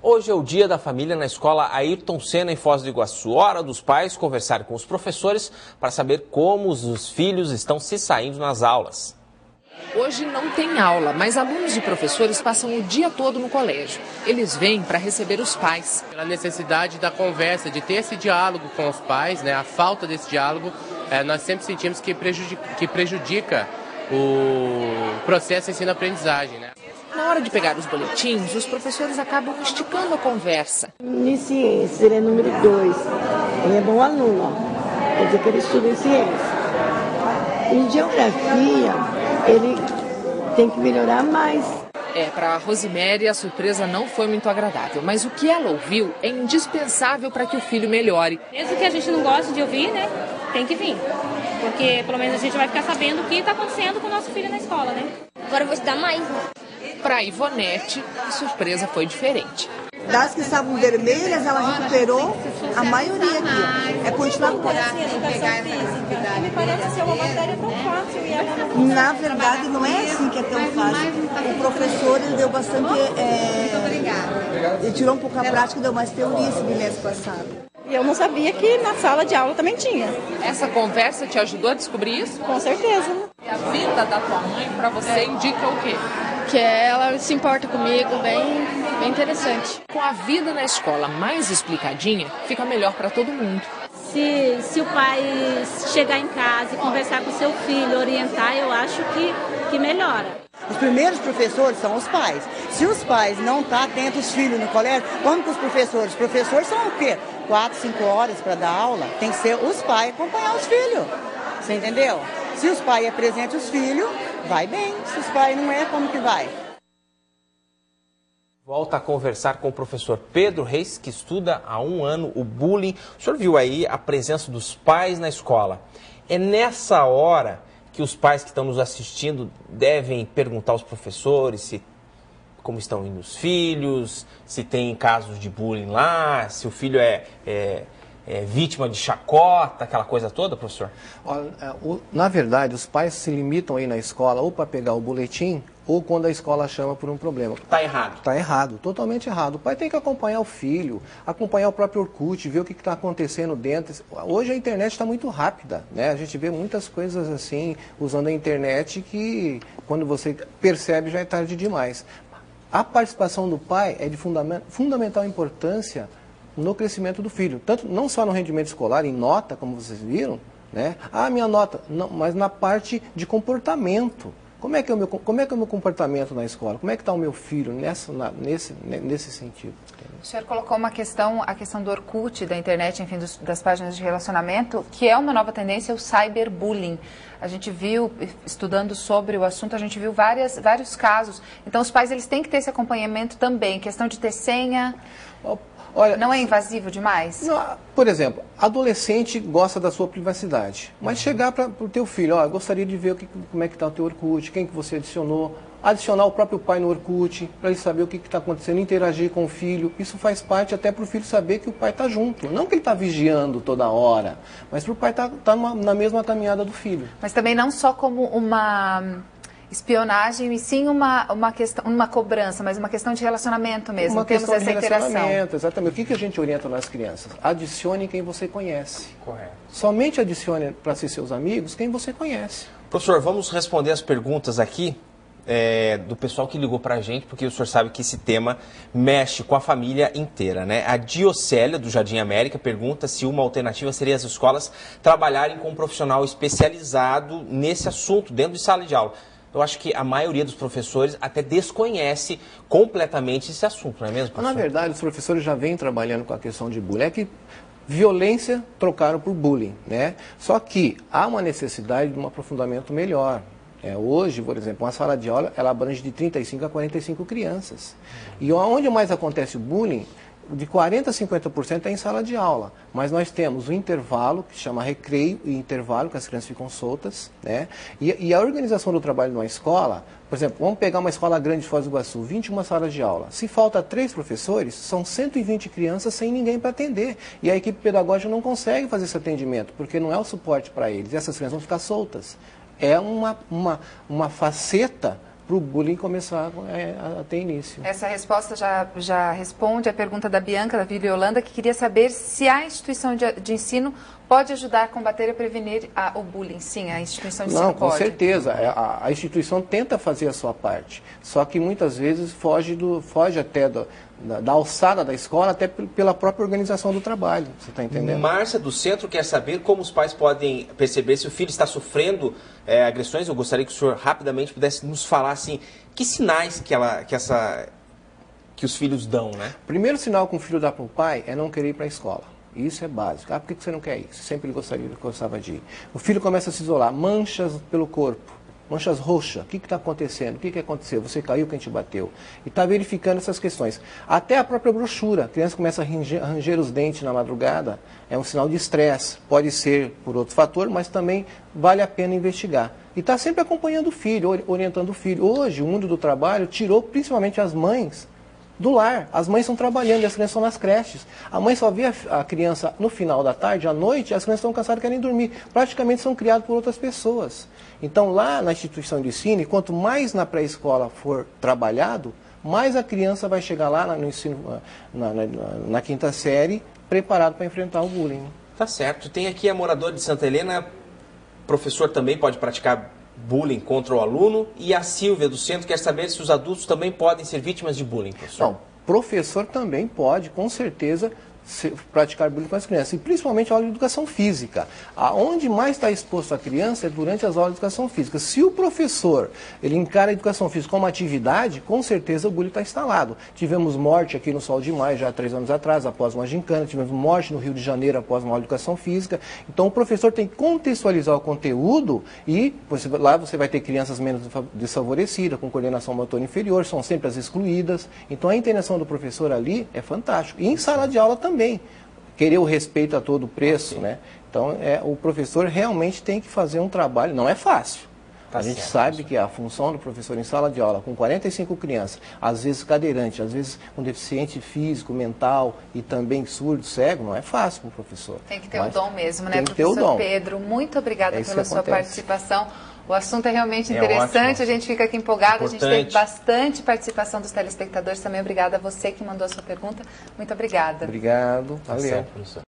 Hoje é o dia da família na escola Ayrton Senna, em Foz do Iguaçu. Hora dos pais conversarem com os professores para saber como os filhos estão se saindo nas aulas. Hoje não tem aula, mas alunos e professores passam o dia todo no colégio. Eles vêm para receber os pais. Pela necessidade da conversa, de ter esse diálogo com os pais, a falta desse diálogo, nós sempre sentimos que prejudica o processo ensino-aprendizagem. Na hora de pegar os boletins, os professores acabam esticando a conversa. Em ciências, ele é número 2. Ele é bom aluno, ó. Quer dizer que ele estuda em ciências. Em geografia, ele tem que melhorar mais. Para a Rosiméria, a surpresa não foi muito agradável, mas o que ela ouviu é indispensável para que o filho melhore. Mesmo que a gente não goste de ouvir, né, tem que vir, porque pelo menos a gente vai ficar sabendo o que está acontecendo com o nosso filho na escola, né? Agora eu vou estudar mais, né? Para a Ivonete, a surpresa foi diferente. Das que estavam vermelhas, ela recuperou a maioria aqui. É continuar com essa educação física. Me parece ser uma matéria tão fácil. Na verdade, não é assim que é tão fácil. O professor ele deu bastante. Ele tirou um pouco a prática e deu mais teoria esse bimestre passado. E eu não sabia que na sala de aula também tinha. Essa conversa te ajudou a descobrir isso? Com certeza. E a vida da tua mãe para você indica o quê? Que ela se importa comigo, bem interessante. Com a vida na escola mais explicadinha, fica melhor para todo mundo. Se o pai chegar em casa e conversar com seu filho, orientar, eu acho que melhora. Os primeiros professores são os pais. Se os pais não estão atentos aos filhos no colégio, vamos com os professores. Os professores são o quê? 4, 5 horas para dar aula. Tem que ser os pais acompanhar os filhos. Você entendeu? Se os pais apresentam os filhos, vai bem. Se os pais não é, como que vai? Volta a conversar com o professor Pedro Reis, que estuda há 1 ano o bullying. O senhor viu aí a presença dos pais na escola. É nessa hora que os pais que estão nos assistindo devem perguntar aos professores como estão indo os filhos, se tem casos de bullying lá, se o filho é vítima de chacota, aquela coisa toda, professor? Na verdade, os pais se limitam aí na escola ou para pegar o boletim ou quando a escola chama por um problema. Está errado. Está errado, totalmente errado. O pai tem que acompanhar o filho, acompanhar o próprio Orkut, ver o que está acontecendo dentro. Hoje a internet está muito rápida, né? A gente vê muitas coisas assim, usando a internet, que quando você percebe já é tarde demais. A participação do pai é de fundamental importância no crescimento do filho, tanto não só no rendimento escolar, em nota, como vocês viram, né? Minha nota, não, mas na parte de comportamento. Como é que é o meu comportamento na escola? Como é que está o meu filho nesse sentido? O senhor colocou a questão do Orkut, da internet, enfim, das páginas de relacionamento, que é uma nova tendência, o cyberbullying. A gente viu, estudando sobre o assunto, a gente viu vários casos. Então, os pais eles têm que ter esse acompanhamento também, questão de ter senha. Olha, não é invasivo demais? Não, por exemplo, adolescente gosta da sua privacidade, mas chegar para o teu filho, eu gostaria de ver como é que está o teu Orkut, quem que você adicionou, adicionar o próprio pai no Orkut, para ele saber o que está acontecendo, interagir com o filho, isso faz parte até para o filho saber que o pai está junto, não que ele está vigiando toda hora, mas para o pai estar na mesma caminhada do filho. Mas também não só como uma espionagem, e sim uma cobrança, mas uma questão de relacionamento mesmo. Uma questão de relacionamento, interação. exatamente. O que a gente orienta nas crianças? Adicione quem você conhece. Correto. Somente adicione para ser seus amigos quem você conhece. Professor, vamos responder as perguntas aqui do pessoal que ligou para a gente, porque o senhor sabe que esse tema mexe com a família inteira, né? A Diocélia, do Jardim América, pergunta se uma alternativa seria as escolas trabalharem com um profissional especializado nesse assunto, dentro de sala de aula. Eu acho que a maioria dos professores até desconhece completamente esse assunto, não é mesmo, professor? Na verdade, os professores já vêm trabalhando com a questão de bullying. É que violência trocaram por bullying, né? Só que há uma necessidade de um aprofundamento melhor. Hoje, por exemplo, uma sala de aula, ela abrange de 35 a 45 crianças. E onde mais acontece o bullying, de 40% a 50% é em sala de aula, mas nós temos o intervalo, que se chama recreio e intervalo, que as crianças ficam soltas, né? E a organização do trabalho numa escola, por exemplo, vamos pegar uma escola grande de Foz do Iguaçu, 21 salas de aula. Se falta 3 professores, são 120 crianças sem ninguém para atender. E a equipe pedagógica não consegue fazer esse atendimento, porque não é o suporte para eles, e essas crianças vão ficar soltas. É uma faceta para o bullying começar a ter início. Essa resposta já responde a pergunta da Bianca, da Vivi Holanda, que queria saber se a instituição de ensino pode ajudar a combater e prevenir o bullying. Sim, a instituição de ensino Não, com pode. certeza. A instituição tenta fazer a sua parte, só que muitas vezes foge até da alçada da escola, até pela própria organização do trabalho. Você está entendendo? Márcia, do centro, quer saber como os pais podem perceber se o filho está sofrendo agressões. Eu gostaria que o senhor rapidamente pudesse nos falar assim, que sinais que os filhos dão, né? O primeiro sinal que um filho dá para o pai é não querer ir para a escola. Isso é básico. Por que você não quer ir? Sempre gostava de ir. O filho começa a se isolar, manchas pelo corpo, manchas roxas. O que está acontecendo? O que aconteceu? Você caiu, quem te bateu? E está verificando essas questões. Até a própria brochura. A criança começa a ranger os dentes na madrugada. É um sinal de estresse. Pode ser por outro fator, mas também vale a pena investigar. E está sempre acompanhando o filho, orientando o filho. Hoje, o mundo do trabalho tirou principalmente as mães do lar. As mães estão trabalhando e as crianças estão nas creches. A mãe só vê a criança no final da tarde, à noite, as crianças estão cansadas e querem dormir. Praticamente são criadas por outras pessoas. Então, lá na instituição de ensino, quanto mais na pré-escola for trabalhado, mais a criança vai chegar lá no ensino, na quinta série, preparado para enfrentar o bullying. Tá certo. Tem aqui a moradora de Santa Helena, professor também pode praticar bullying contra o aluno, e a Silvia do centro quer saber se os adultos também podem ser vítimas de bullying, professor. Não, professor também pode, com certeza, praticar bullying com as crianças, e principalmente a aula de educação física. Aonde mais está exposto a criança é durante as aulas de educação física. Se o professor ele encara a educação física como atividade, com certeza o bullying está instalado. Tivemos morte aqui no Sol de Maio, já há 3 anos atrás, após uma gincana, tivemos morte no Rio de Janeiro após uma aula de educação física. Então o professor tem que contextualizar o conteúdo e lá você vai ter crianças menos desfavorecidas, com coordenação motora inferior, são sempre as excluídas. Então a intervenção do professor ali é fantástico. E em sala de aula também. Querer o respeito a todo preço, né? Então, o professor realmente tem que fazer um trabalho, não é fácil. A gente sabe que a função do professor em sala de aula, com 45 crianças, às vezes cadeirante, às vezes com deficiente físico, mental e também surdo, cego, não é fácil para o professor. Tem que ter o dom mesmo, né, tem que ter o dom. Pedro? Muito obrigada pela sua participação. O assunto é realmente interessante, ótimo. A gente fica aqui empolgado, Importante. A gente teve bastante participação dos telespectadores também. Obrigada a você que mandou a sua pergunta. Muito obrigada. Obrigado, valeu. Tá certo, professor.